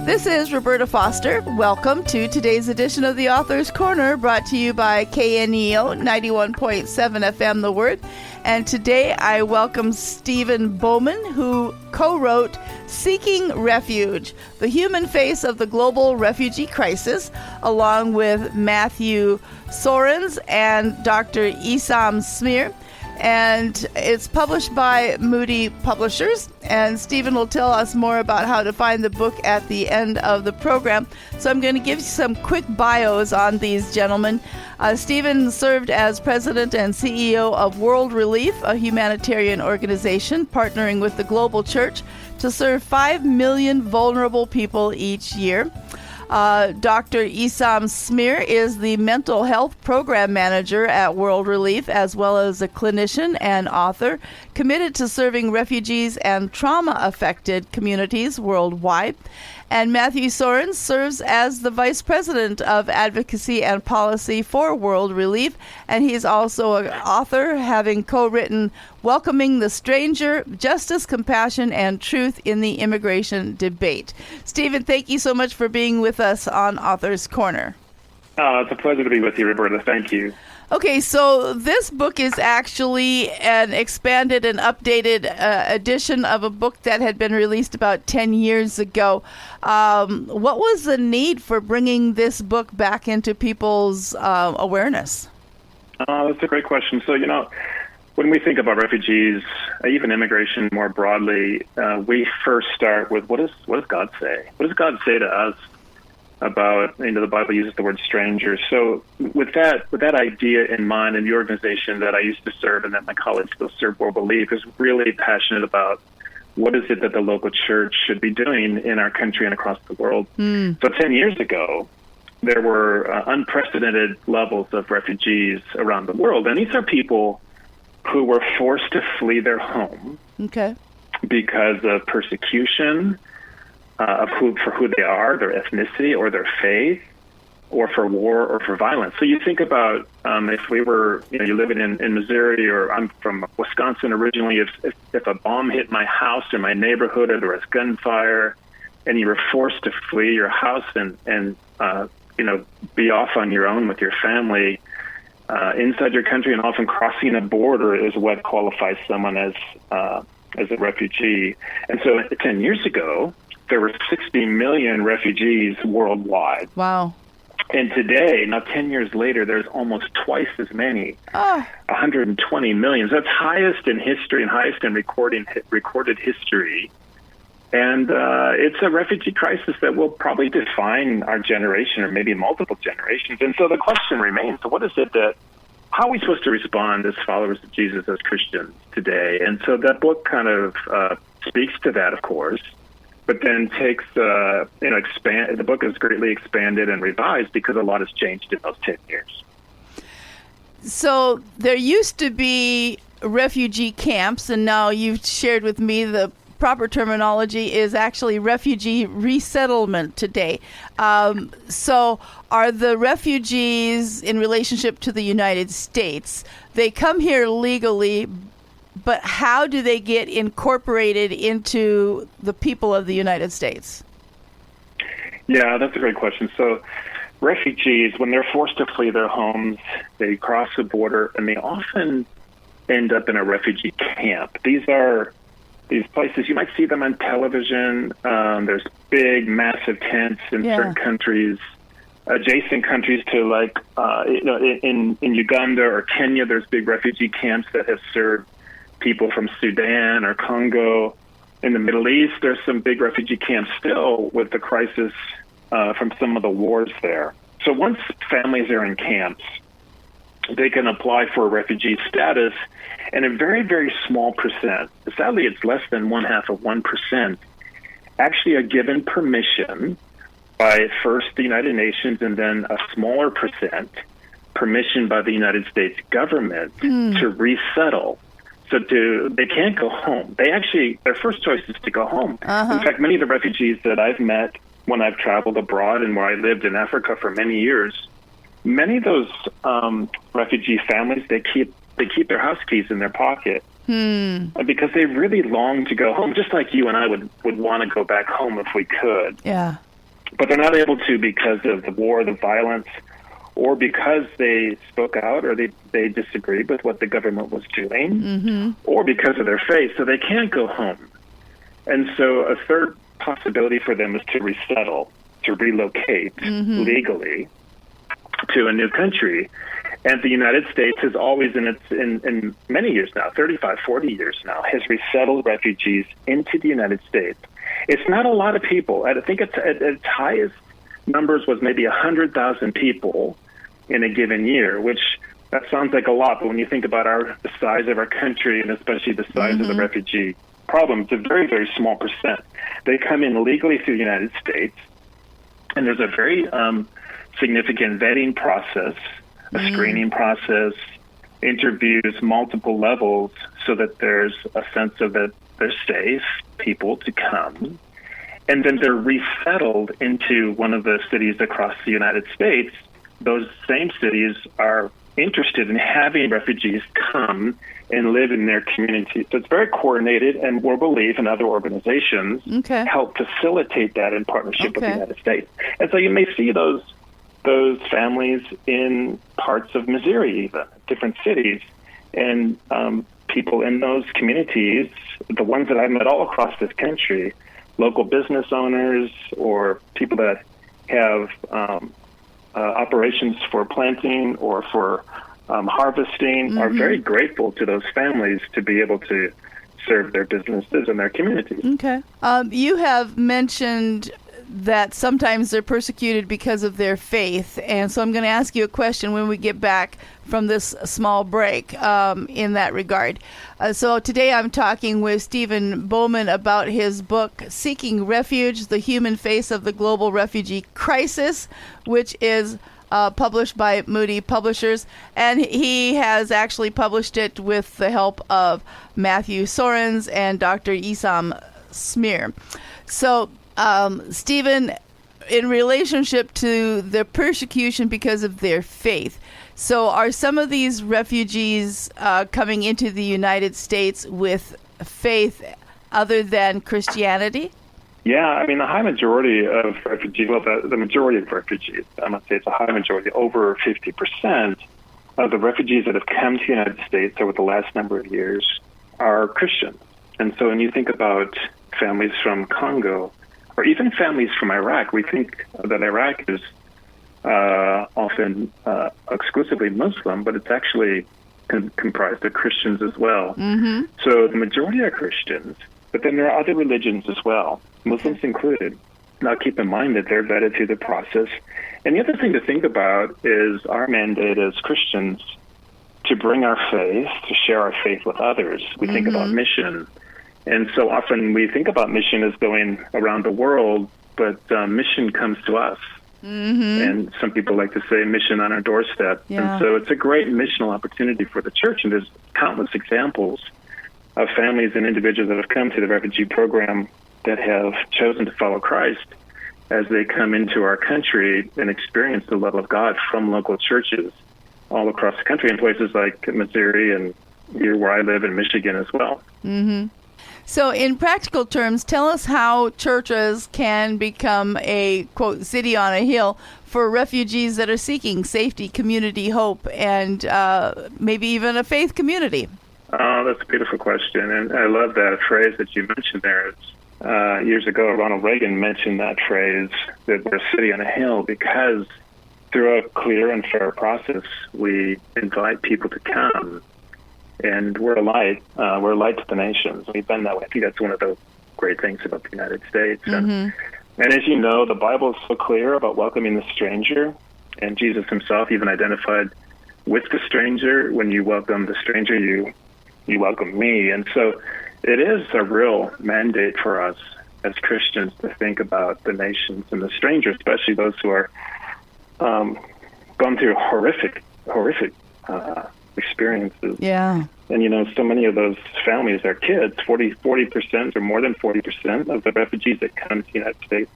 This is Roberta Foster. Welcome to today's edition of the Author's Corner, brought to you by KNEO 91.7 FM The Word. And today I welcome Stephan Bauman, who co-wrote Seeking Refuge, the human face of the global refugee crisis, along with Matthew Soerens and Dr. Issam Smear. And it's published by Moody Publishers. And Stephan will tell us more about how to find the book at the end of the program. So I'm going to give you some quick bios on these gentlemen. Stephan served as president and CEO of World Relief, a humanitarian organization partnering with the global church to serve 5 million vulnerable people each year. Dr. Issam Smear is the mental health program manager at World Relief, as well as a clinician and author committed to serving refugees and trauma-affected communities worldwide. And Matthew Soerens serves as the Vice President of Advocacy and Policy for World Relief, and he's also an author, having co-written Welcoming the Stranger, Justice, Compassion, and Truth in the Immigration Debate. Stephan, thank you so much for being with us on Author's Corner. It's a pleasure to be with you, Roberta. Thank you. Okay, so this book is actually an expanded and updated edition of a book that had been released about 10 years ago. What was the need for bringing this book back into people's awareness? That's a great question. So, when we think about refugees, even immigration more broadly, we first start with what does God say? What does God say to us about, the Bible uses the word stranger. So with that idea in mind, and the organization that I used to serve and that my colleagues still serve, World Relief, is really passionate about what is it that the local church should be doing in our country and across the world. So 10 years ago, there were unprecedented levels of refugees around the world. And these are people who were forced to flee their home because of persecution, for who they are, their ethnicity or their faith, or for war or for violence. So you think about if we were, you're living in Missouri, or I'm from Wisconsin originally, if a bomb hit my house or my neighborhood, or there was gunfire, and you were forced to flee your house and be off on your own with your family inside your country, and often crossing a border is what qualifies someone as a refugee. And so 10 years ago, there were 60 million refugees worldwide. Wow. And today, now 10 years later, there's almost twice as many, 120 million. So that's highest in history and highest in recorded history. And it's a refugee crisis that will probably define our generation, or maybe multiple generations. And so the question remains, so how are we supposed to respond as followers of Jesus, as Christians today? And so that book kind of speaks to that, of course. But then takes, the book is greatly expanded and revised because a lot has changed in those 10 years. So there used to be refugee camps, and now you've shared with me the proper terminology is actually refugee resettlement today. So are the refugees in relationship to the United States, they come here legally, but how do they get incorporated into the people of the United States? Yeah, that's a great question. So refugees, when they're forced to flee their homes, they cross the border, and they often end up in a refugee camp. These are these places, you might see them on television. There's big, massive tents in certain countries, adjacent countries to in Uganda or Kenya, there's big refugee camps that have served people from Sudan or Congo. In the Middle East, there's some big refugee camps still with the crisis from some of the wars there. So once families are in camps, they can apply for a refugee status, and a very, very small percent, sadly it's less than 0.5%, actually are given permission by first the United Nations and then a smaller permission by the United States government to resettle. So they can't go home. Their first choice is to go home. In fact, many of the refugees that I've met when I've traveled abroad and where I lived in Africa for many years, many of those refugee families, they keep their house keys in their pocket because they really long to go home, just like you and I would want to go back home if we could. Yeah. but they're not able to because of the war, the violence, or because they spoke out or they disagreed with what the government was doing, or because of their faith, so they can't go home. And so a third possibility for them is to resettle, to relocate legally to a new country. And the United States has always, in many years now, 35, 40 years now, has resettled refugees into the United States. It's not a lot of people. I think it's at its highest numbers was maybe 100,000 people in a given year, which that sounds like a lot, but when you think about the size of our country and especially the size of the refugee problem, it's a very, very small percent. They come in legally through the United States, and there's a very significant vetting process, a screening process, interviews, multiple levels, so that there's a sense of that they're safe people to come. And then they're resettled into one of the cities across the United States. Those same cities are interested in having refugees come and live in their community. So it's very coordinated, and World Belief and other organizations help facilitate that in partnership with the United States. And so you may see those families in parts of Missouri, even different cities, and people in those communities, the ones that I've met all across this country, local business owners or people that have operations for planting or for harvesting, are very grateful to those families to be able to serve their businesses and their communities. Okay. You have mentioned that sometimes they're persecuted because of their faith. And so I'm going to ask you a question when we get back from this small break in that regard. So today I'm talking with Stephan Bauman about his book, Seeking Refuge, The Human Face of the Global Refugee Crisis, which is published by Moody Publishers. And he has actually published it with the help of Matthew Sorens and Dr. Isam Smear. So Stephan, in relationship to the persecution because of their faith, so are some of these refugees coming into the United States with faith other than Christianity? Yeah, I mean, the high majority of refugees, well, the majority of refugees, I must say it's a high majority, over 50% of the refugees that have come to the United States over the last number of years are Christians. And so when you think about families from Congo, or even families from Iraq, we think that Iraq is often exclusively Muslim, but it's actually comprised of Christians as well. So the majority are Christians, but then there are other religions as well, Muslims included. Now keep in mind that they're vetted through the process. And the other thing to think about is our mandate as Christians to bring our faith, to share our faith with others. We think about mission. And so often we think about mission as going around the world, but mission comes to us. And some people like to say mission on our doorstep. And so it's a great missional opportunity for the church. And there's countless examples of families and individuals that have come to the refugee program that have chosen to follow Christ as they come into our country and experience the love of God from local churches all across the country in places like Missouri and here where I live in Michigan as well. So in practical terms, tell us how churches can become a, quote, city on a hill for refugees that are seeking safety, community, hope, and maybe even a faith community. Oh, that's a beautiful question. And I love that phrase that you mentioned there. Years ago, Ronald Reagan mentioned that phrase, that we're a city on a hill, because through a clear and fair process, we invite people to come. And we're a light. We're a light to the nations. We've been that way. I think that's one of the great things about the United States. And as you know, the Bible is so clear about welcoming the stranger. And Jesus himself even identified with the stranger. When you welcome the stranger, you welcome me. And so it is a real mandate for us as Christians to think about the nations and the stranger, especially those who are gone through horrific experiences. And, you know, so many of those families are kids. 40% or more than 40% of the refugees that come to the United States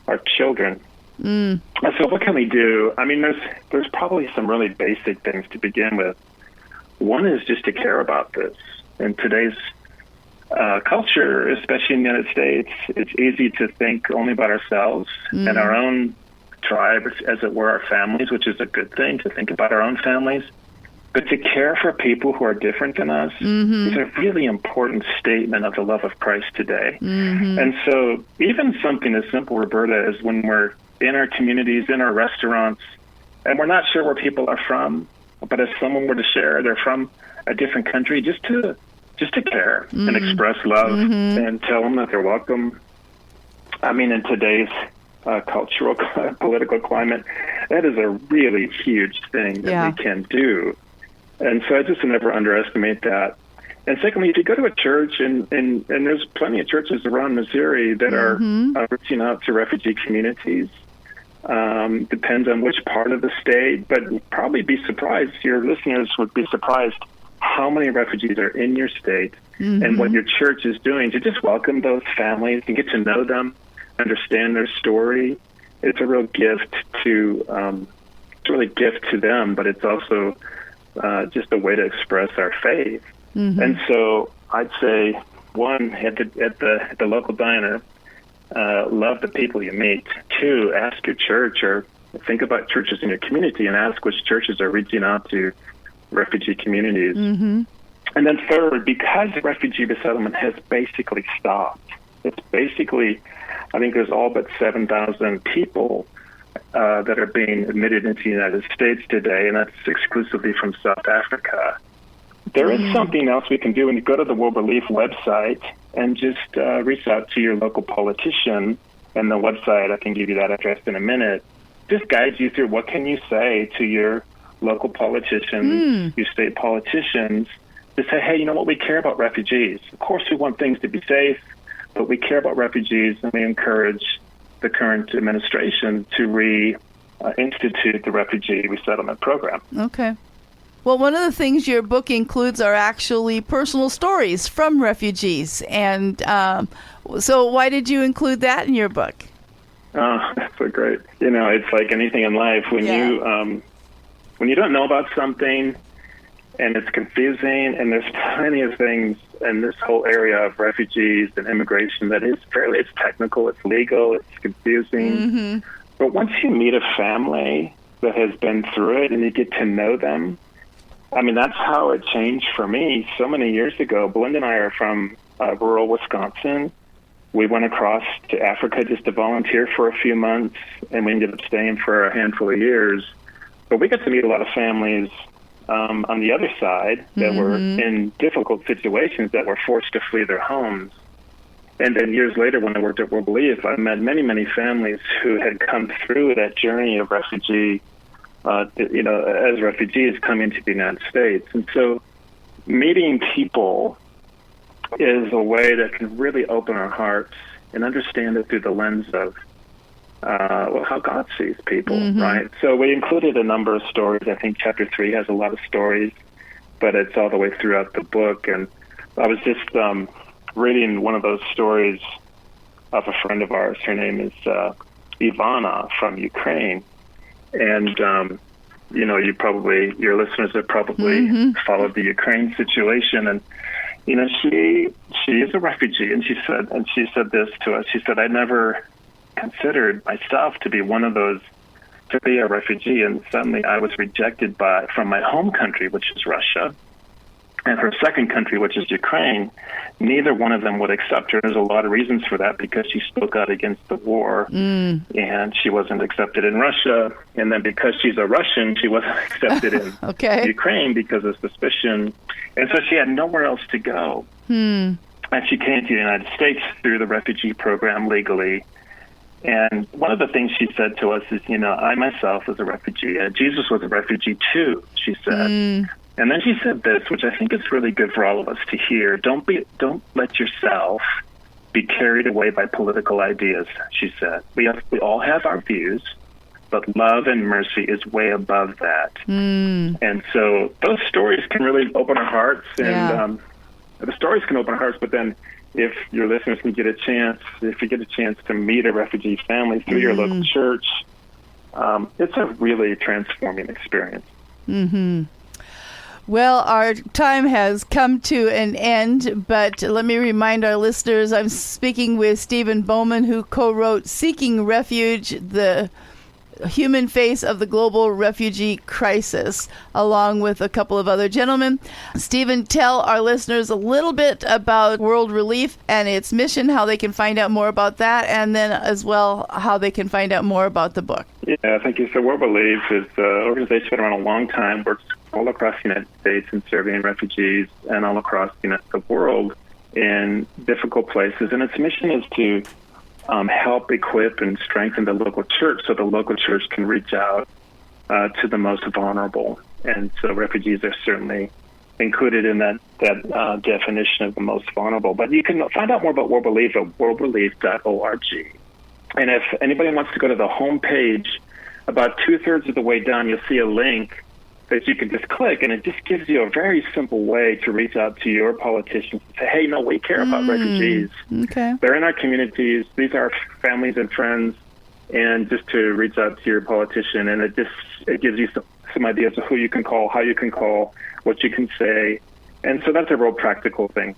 are children. And so what can we do? I mean, there's probably some really basic things to begin with. One is just to care about this. In today's culture, especially in the United States, it's easy to think only about ourselves and our own tribe, as it were, our families, which is a good thing to think about our own families. But to care for people who are different than us is a really important statement of the love of Christ today. And so even something as simple, Roberta, as when we're in our communities, in our restaurants, and we're not sure where people are from, but if someone were to share they're from a different country, just to care and express love and tell them that they're welcome. I mean, in today's cultural, political climate, that is a really huge thing that we can do. And so I just never underestimate that. And secondly, if you go to a church, and there's plenty of churches around Missouri that are reaching out to refugee communities, depends on which part of the state, but you'd probably be surprised, your listeners would be surprised how many refugees are in your state and what your church is doing to just welcome those families and get to know them, understand their story. It's a real gift to them, but it's also just a way to express our faith. And so I'd say, one, at the local diner, love the people you meet. Two, ask your church, or think about churches in your community and ask which churches are reaching out to refugee communities. And then third, because refugee resettlement has basically stopped, it's basically, I think there's all but 7,000 people that are being admitted into the United States today, and that's exclusively from South Africa. There is something else we can do when you go to the World Relief website and just reach out to your local politician. And the website, I can give you that address in a minute, just guides you through what can you say to your local politicians, your state politicians, to say, hey, you know what, we care about refugees. Of course, we want things to be safe, but we care about refugees, and we encourage the current administration to reinstitute the refugee resettlement program. Okay. Well, one of the things your book includes are actually personal stories from refugees. And so why did you include that in your book? Oh, that's so great. You know, it's like anything in life. When you don't know about something and it's confusing, and there's plenty of things in this whole area of refugees and immigration that is it's technical, it's legal, it's confusing. But once you meet a family that has been through it and you get to know them, I mean, that's how it changed for me so many years ago. Belinda and I are from rural Wisconsin. We went across to Africa just to volunteer for a few months, and we ended up staying for a handful of years. But we got to meet a lot of families on the other side that were in difficult situations, that were forced to flee their homes. And then years later, when I worked at World Relief, I met many, many families who had come through that journey of refugee, as refugees coming to the United States. And so meeting people is a way that can really open our hearts and understand it through the lens of how God sees people, right? So we included a number of stories. I think chapter 3 has a lot of stories, but it's all the way throughout the book. And I was just reading one of those stories of a friend of ours. Her name is Ivana from Ukraine. And, your listeners have probably followed the Ukraine situation. And, she is a refugee. And she said this to us. She said, I never considered myself to be one of those, to be a refugee. And suddenly I was rejected from my home country, which is Russia, and her second country, which is Ukraine. Neither one of them would accept her. There's a lot of reasons for that, because she spoke out against the war, and she wasn't accepted in Russia. And then because she's a Russian, she wasn't accepted in Ukraine because of suspicion. And so she had nowhere else to go. And she came to the United States through the refugee program legally. And one of the things she said to us is, I myself was a refugee. Jesus was a refugee too, she said. And then she said this, which I think is really good for all of us to hear. Don't let yourself be carried away by political ideas, she said. We all have our views, but love and mercy is way above that. And so those stories can really open our hearts, and the stories can open our hearts, but then if your listeners can get a chance, if you get a chance to meet a refugee family through your local church, it's a really transforming experience. Well, our time has come to an end, but let me remind our listeners, I'm speaking with Stephan Bauman, who co-wrote Seeking Refuge, the human face of the global refugee crisis, along with a couple of other gentlemen. Stephan, tell our listeners a little bit about World Relief and its mission, how they can find out more about that, and then as well how they can find out more about the book. Yeah, thank you. So World Relief is an organization that's been around a long time, works all across the United States in serving refugees and all across the world in difficult places. And its mission is to help equip and strengthen the local church so the local church can reach out to the most vulnerable. And so refugees are certainly included in that definition of the most vulnerable. But you can find out more about World Relief at worldrelief.org. And if anybody wants to go to the home page, about 2/3 of the way down, you'll see a link that you can just click, and it just gives you a very simple way to reach out to your politicians and say, hey, no, we care about refugees. Okay. They're in our communities. These are our families and friends, and just to reach out to your politician. And it gives you some ideas of who you can call, how you can call, what you can say. And so that's a real practical thing.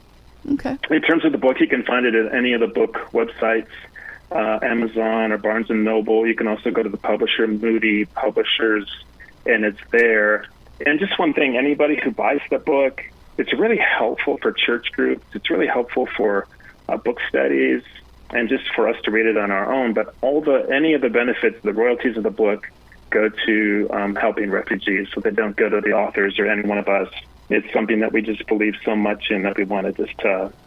Okay. In terms of the book, you can find it at any of the book websites, Amazon or Barnes & Noble. You can also go to the publisher, Moody Publishers, and it's there. And just one thing, anybody who buys the book, it's really helpful for church groups. It's really helpful for book studies and just for us to read it on our own. But any of the benefits, the royalties of the book, go to helping refugees, so they don't go to the authors or any one of us. It's something that we just believe so much in that we want to just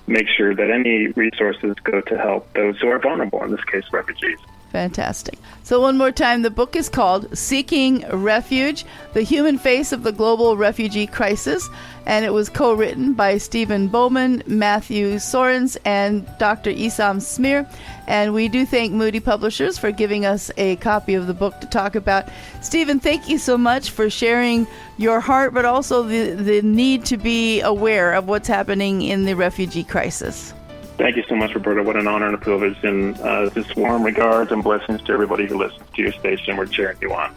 make sure that any resources go to help those who are vulnerable, in this case, refugees. Fantastic. So one more time, the book is called Seeking Refuge, the human face of the global refugee crisis, and it was co-written by Stephan Bauman, Matthew Sorens, and Dr. Isam Smear. And we do thank Moody Publishers for giving us a copy of the book to talk about. Stephan, thank you so much for sharing your heart, but also the need to be aware of what's happening in the refugee crisis. Thank you so much, Roberta. What an honor and a privilege. And just warm regards and blessings to everybody who listens to your station. We're cheering you on.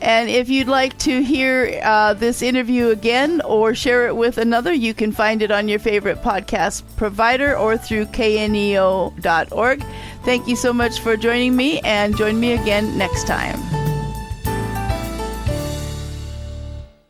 And if you'd like to hear this interview again or share it with another, you can find it on your favorite podcast provider or through kneo.org. Thank you so much for joining me, and join me again next time.